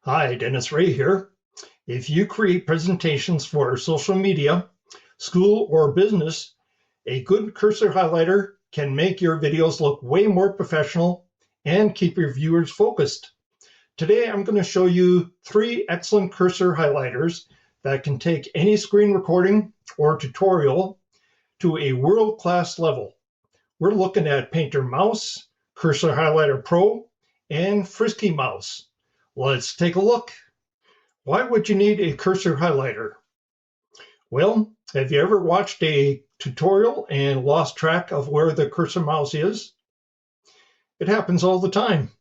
Hi, Dennis Ray here. If you create presentations for social media, school, or business, a good cursor highlighter can make your videos look way more professional and keep your viewers focused. Today, I'm going to show you 3 excellent cursor highlighters that can take any screen recording or tutorial to a world-class level. We're looking at Painter Mouse, Cursor Highlighter Pro, and Frisky Mouse. Let's take a look. Why would you need a cursor highlighter? Well, have you ever watched a tutorial and lost track of where the cursor mouse is? It happens all the time.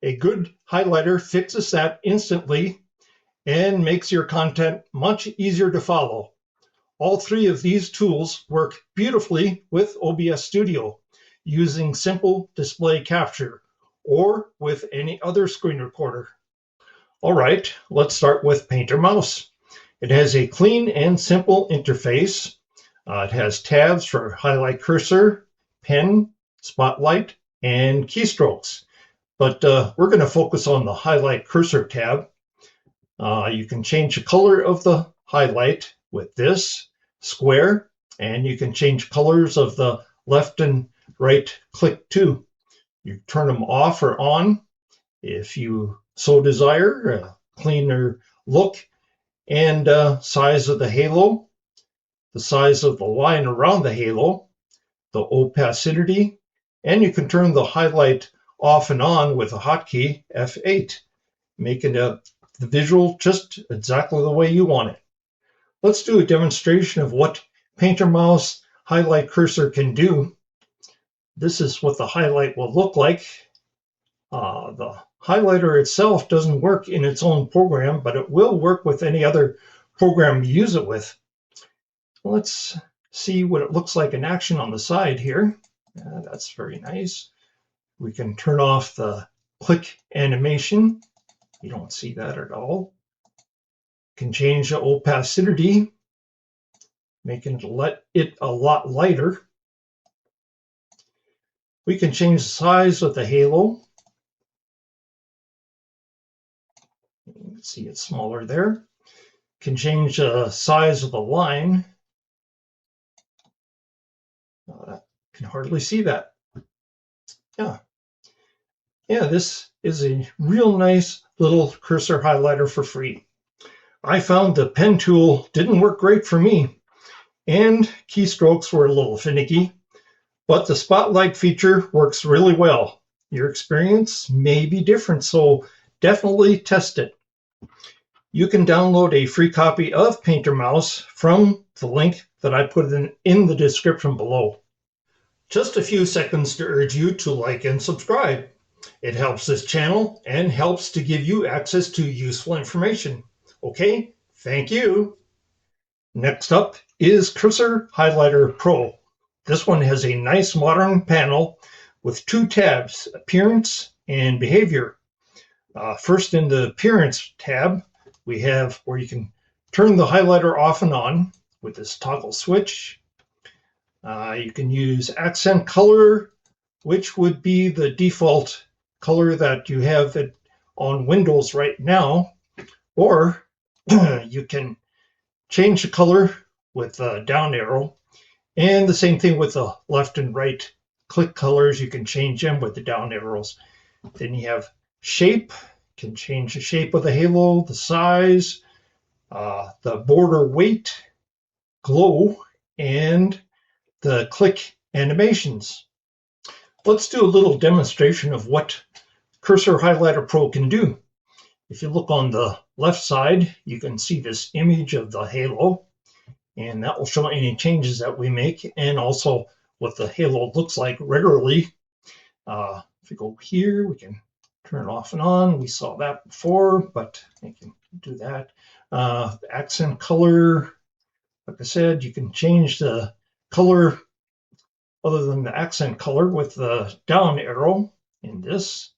A good highlighter fixes that instantly and makes your content much easier to follow. All 3 of these tools work beautifully with OBS Studio using simple display capture or with any other screen recorder. All right, let's start with Painter Mouse. It has a clean and simple interface. It has tabs for highlight cursor, pen, spotlight, and keystrokes. But we're going to focus on the highlight cursor tab. You can change the color of the highlight with this square, and you can change colors of the left and right click too. You turn them off or on if you so desire, a cleaner look, and size of the halo, the size of the line around the halo, the opacity, and you can turn the highlight off and on with a hotkey F8, making the visual just exactly the way you want it. Let's do a demonstration of what Painter Mouse highlight cursor can do. This is what the highlight will look like. The highlighter itself doesn't work in its own program, but it will work with any other program you use it with. Let's see what it looks like in action on the side here. That's very nice. We can turn off the click animation. You don't see that at all. Can change the opacity, making it a lot lighter. We can change the size of the halo. You can see it's smaller there. Can change the size of the line. Can hardly see that. Yeah, this is a real nice little cursor highlighter for free. I found the pen tool didn't work great for me, and keystrokes were a little finicky, but the spotlight feature works really well. Your experience may be different, so definitely test it. You can download a free copy of Painter Mouse from the link that I put in the description below. Just a few seconds to urge you to like and subscribe. It helps this channel and helps to give you access to useful information. Okay, thank you. Next up is Cursor Highlighter Pro. This one has a nice modern panel with 2 tabs, Appearance and Behavior. First, in the Appearance tab, we have where you can turn the highlighter off and on with this toggle switch. You can use accent color, which would be the default color that you have it on Windows right now, or you can change the color with the down arrow, and the same thing with the left and right click colors. You can change them with the down arrows. Then you have shape, can change the shape of the halo, the size, the border weight, glow, and the click animations. Let's do a little demonstration of what Cursor Highlighter Pro can do. If you look on the left side, you can see this image of the halo, and that will show any changes that we make and also what the halo looks like regularly. If we go here, we can turn it off and on. We saw that before, but I can do that. The accent color, like I said, you can change the color other than the accent color with the down arrow in this.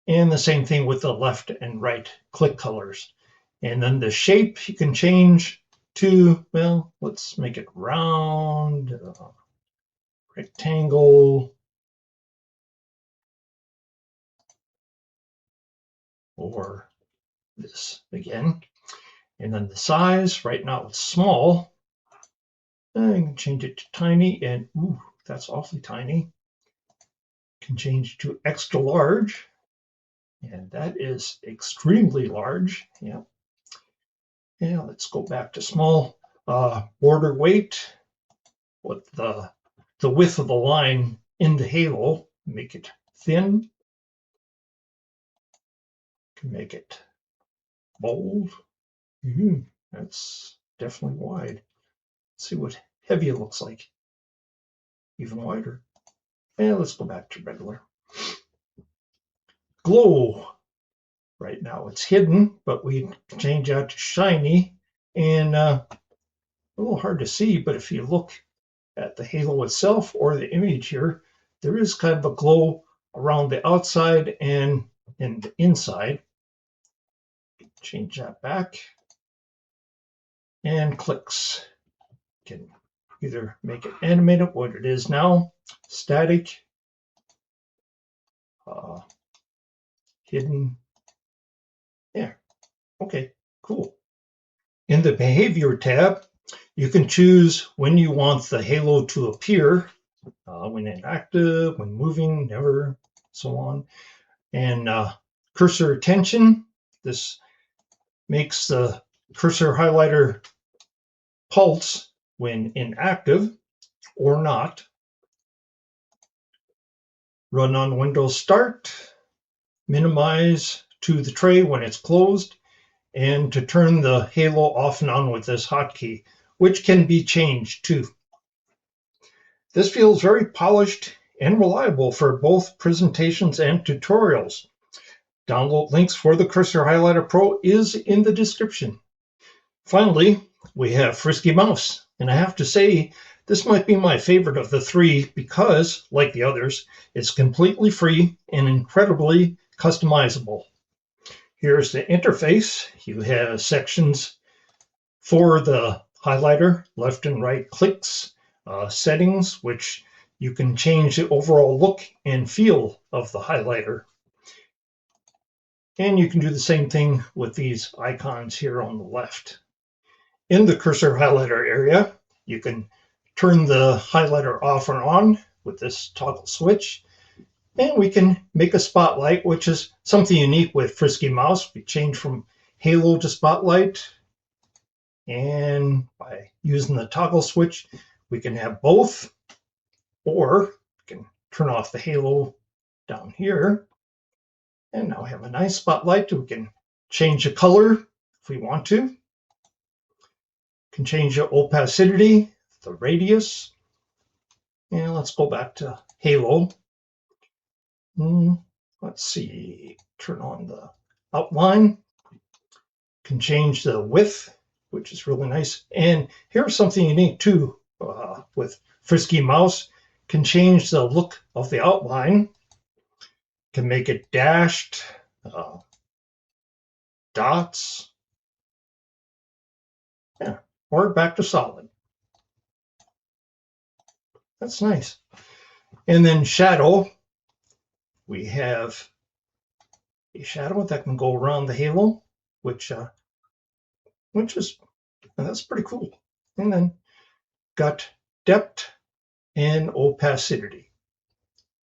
And the same thing with the left and right click colors. And then the shape you can change to, well, let's make it round, rectangle, or this again. And then the size, right now it's small. I can change it to tiny, and ooh, that's awfully tiny. Can change to extra large, and that is extremely large. Yeah. Yeah, let's go back to small. Border weight with the width of the line in the halo. Make it thin. Can make it bold. That's definitely wide. Let's see what heavy it looks like. Even wider. And let's go back to regular. Glow. Right now it's hidden, but we can change that to shiny. And a little hard to see, but if you look at the halo itself or the image here, there is kind of a glow around the outside and the inside. Change that back. And clicks. Can either make it animated, what it is now, static, hidden. Yeah, okay, cool. In the behavior tab, you can choose when you want the halo to appear, when inactive, when moving, never, so on. And cursor attention, this makes the cursor highlighter pulse when inactive or not. Run on Windows Start, minimize to the tray when it's closed, and to turn the halo off and on with this hotkey, which can be changed too. This feels very polished and reliable for both presentations and tutorials. Download links for the Cursor Highlighter Pro is in the description. Finally, we have Frisky Mouse, and I have to say, this might be my favorite of the three because, like the others, it's completely free and incredibly customizable. Here's the interface. You have sections for the highlighter, left and right clicks, settings, which you can change the overall look and feel of the highlighter. And you can do the same thing with these icons here on the left. In the cursor highlighter area, you can turn the highlighter off or on with this toggle switch. And we can make a spotlight, which is something unique with Frisky Mouse. We change from halo to spotlight. And by using the toggle switch, we can have both, or we can turn off the halo down here. And now we have a nice spotlight. We can change the color if we want to. We can change the opacity, the radius. And let's go back to halo. Let's see, turn on the outline. Can change the width, which is really nice. And here's something unique too with Frisky Mouse. Can change the look of the outline. Can make it dashed, dots, yeah, or back to solid. That's nice. And then shadow. We have a shadow that can go around the halo, which is, and that's pretty cool. And then got depth and opacity.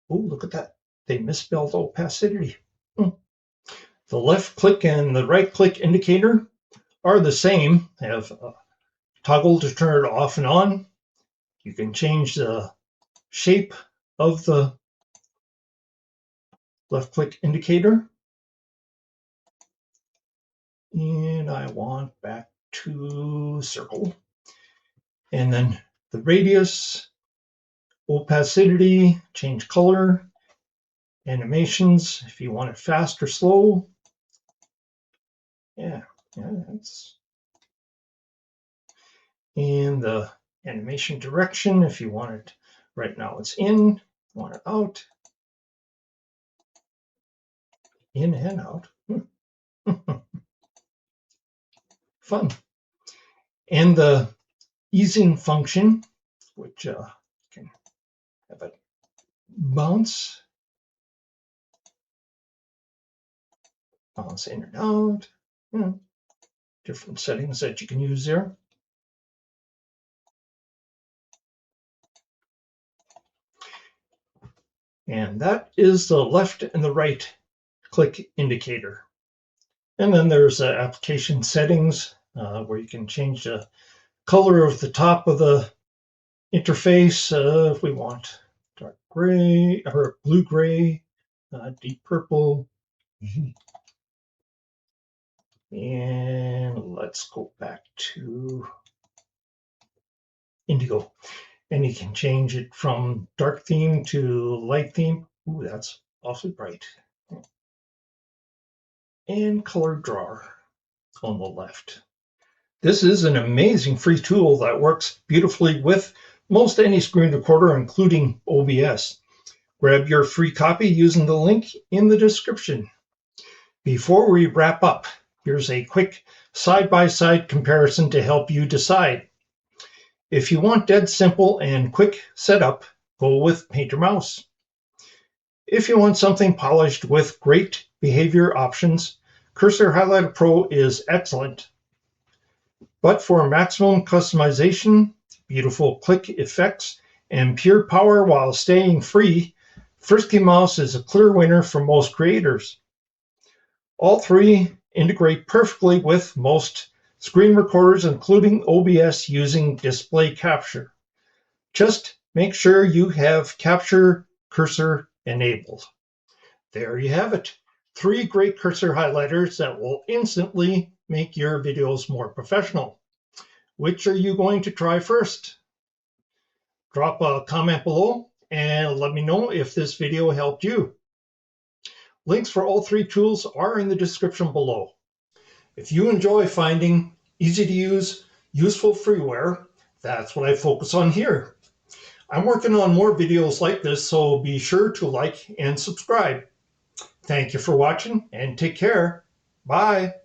Oh, look at that. They misspelled opacity. The left click and the right click indicator are the same. They have a toggle to turn it off and on. You can change the shape of the left click indicator. And I want back to circle. And then the radius, opacity, change color, animations, if you want it fast or slow. Yeah, that's. And the animation direction, if you want it, right now it's in, want it out, in and out. Fun. And the easing function, which can have a bounce in and out. Different settings that you can use there. And that is the left and the right click indicator. And then there's application settings where you can change the color of the top of the interface if we want dark gray or blue gray, deep purple. And let's go back to indigo. And you can change it from dark theme to light theme. Ooh, that's awfully bright. And color drawer on the left. This is an amazing free tool that works beautifully with most any screen recorder, including OBS. Grab your free copy using the link in the description. Before we wrap up, here's a quick side-by-side comparison to help you decide. If you want dead simple and quick setup, go with Painter Mouse. If you want something polished with great behavior options, Cursor Highlighter Pro is excellent. But for maximum customization, beautiful click effects, and pure power while staying free, Frisky Mouse is a clear winner for most creators. All three integrate perfectly with most screen recorders, including OBS using display capture. Just make sure you have Capture Cursor enabled. There you have it. 3 great cursor highlighters that will instantly make your videos more professional. Which are you going to try first? Drop a comment below and let me know if this video helped you. Links for all 3 tools are in the description below. If you enjoy finding easy to use, useful freeware, that's what I focus on here. I'm working on more videos like this, so be sure to like and subscribe. Thank you for watching and take care. Bye.